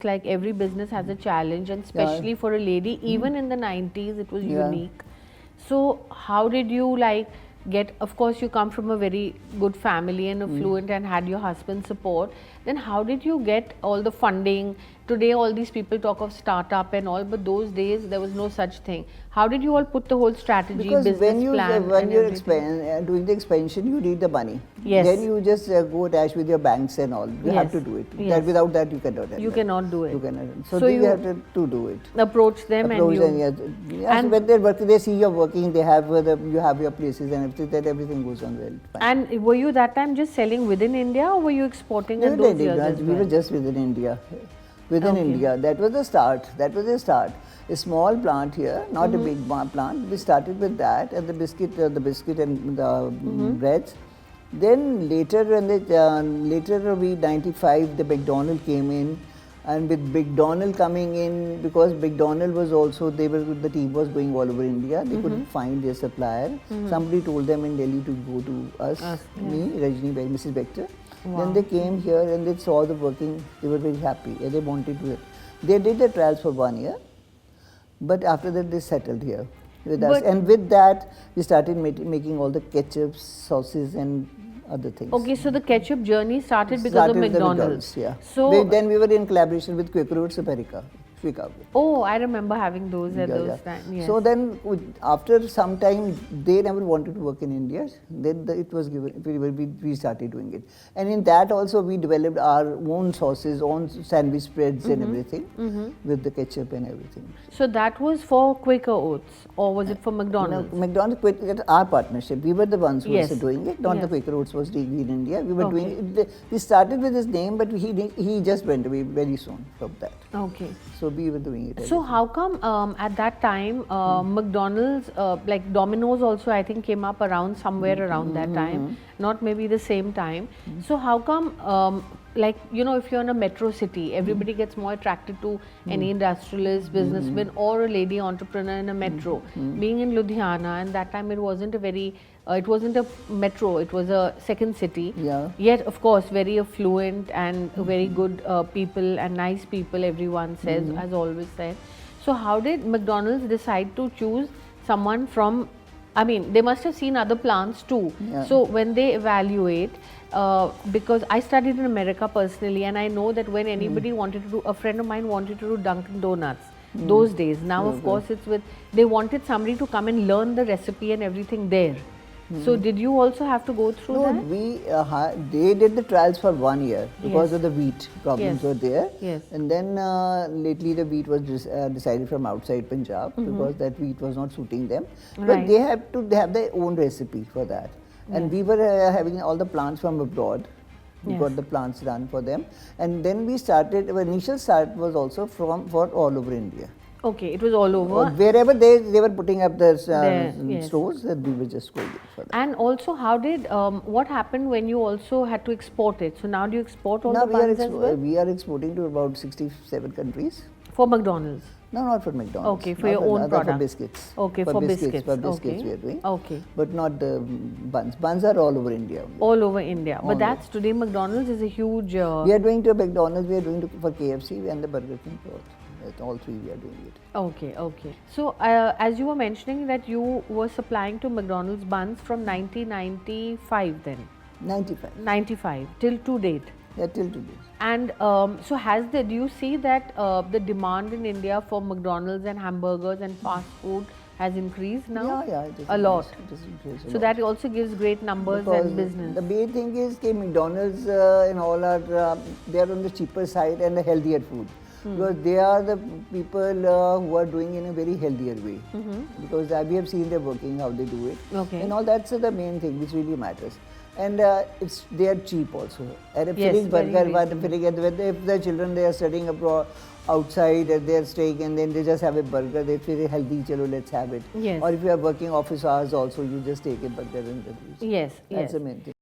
Like every business has a challenge, and especially for a lady, even in the 90s, it was unique. So how did you get, of course you come from a very good family and affluent and had your husband's support, then how did you get all the funding? Today all these people talk of startup and all, but those days there was no such thing. How did you all put the whole strategy, because business plan? When you're doing the expansion, you need the money. Yes. Then you just go attach with your banks and all. You have to do it. Yes. Without that, you cannot. You cannot do it. You cannot. So you have to do it. Approach them and and when they're working, they see you're working. They have you have your places and everything. That everything goes on well. Fine. And were you that time just selling within India, or were you exporting at those years as well? We were just within India. Within India, that was the start. That was the start. A small plant here, not a big plant. We started with that, and the biscuit and the breads. Then later, later we 95, the McDonald came in, and with McDonald coming in, because McDonald was also the team was going all over India. They couldn't find their supplier. Somebody told them in Delhi to go to us, me, Rajni Bector, Mrs. Bector. Wow. Then they came here and they saw the working. They were very happy and they wanted to. They did the trials for 1 year, but after that they settled here with us. And with that, we started making all the ketchups, sauces, and other things. Okay, so the ketchup journey started because of McDonald's. So then we were in collaboration with Quaker Oats America, Chicago. Oh, I remember having those at those times. Yes. So then, after some time, they never wanted to work in India. Then it was given. We started doing it, and in that also we developed our own sauces, own sandwich spreads, and everything with the ketchup and everything. So that was for Quaker Oats, or was it for McDonald's? No, McDonald's, our partnership. We were the ones who were doing it. Not the Quaker Oats was doing in India. We were doing it. We started with his name, but he just went away very soon from that. Okay. So we were doing it. So how come at that time McDonald's, like Domino's also I think came up around somewhere around that time, not maybe the same time. So how come if you're in a metro city, everybody gets more attracted to any industrialist, businessman or a lady entrepreneur in a metro. Being in Ludhiana, and that time it wasn't a very it wasn't a metro, it was a second city. Yet, of course, very affluent and very good people and nice people, everyone says, has always said. So how did McDonald's decide to choose someone from, I mean, they must have seen other plants too. So when they evaluate, because I studied in America personally, and I know that when anybody wanted to do, a friend of mine wanted to do Dunkin' Donuts, those days. Now, of course, it's they wanted somebody to come and learn the recipe and everything there. So did you also have to go through that? They did the trials for 1 year because of the wheat problems were there. And then lately the wheat was decided from outside Punjab because that wheat was not suiting them. But they have their own recipe for that. And we were having all the plants from abroad. We got the plants done for them. And then we started, our initial start was also for all over India. Okay, it was all over. Wherever they were putting up the stores, we were just going for that. And also, how did, what happened when you also had to export it? So now do you export all the buns as well? We are exporting to about 67 countries. For McDonald's? No, not for McDonald's. Okay, for your own product. For biscuits. Okay, for biscuits. For biscuits we are doing. Okay. But not the buns. Buns are all over India. All over India. But that's today McDonald's is a huge... We are doing to McDonald's, we are doing for KFC and the Burger King. All three we are doing it. Okay, okay. So, as you were mentioning that you were supplying to McDonald's buns from 1995 then? 95. 95, till to date? Yeah, till to date. And so do you see that the demand in India for McDonald's and hamburgers and fast food has increased now? Yeah, it is a lot. It is increased a so lot. that also gives great numbers and business. The main thing is that McDonald's and all are, they are on the cheaper side and the healthier food. Because they are the people who are doing in a very healthier way. Because we have seen their working, how they do it. And all that's the main thing which really matters. And they are cheap also. And a filling burger, if the children they are studying abroad, outside, they are staying and then they just have a burger, they feel healthy, chalo, let's have it. Or if you are working office hours also, you just take a burger and Yes, that's the main thing.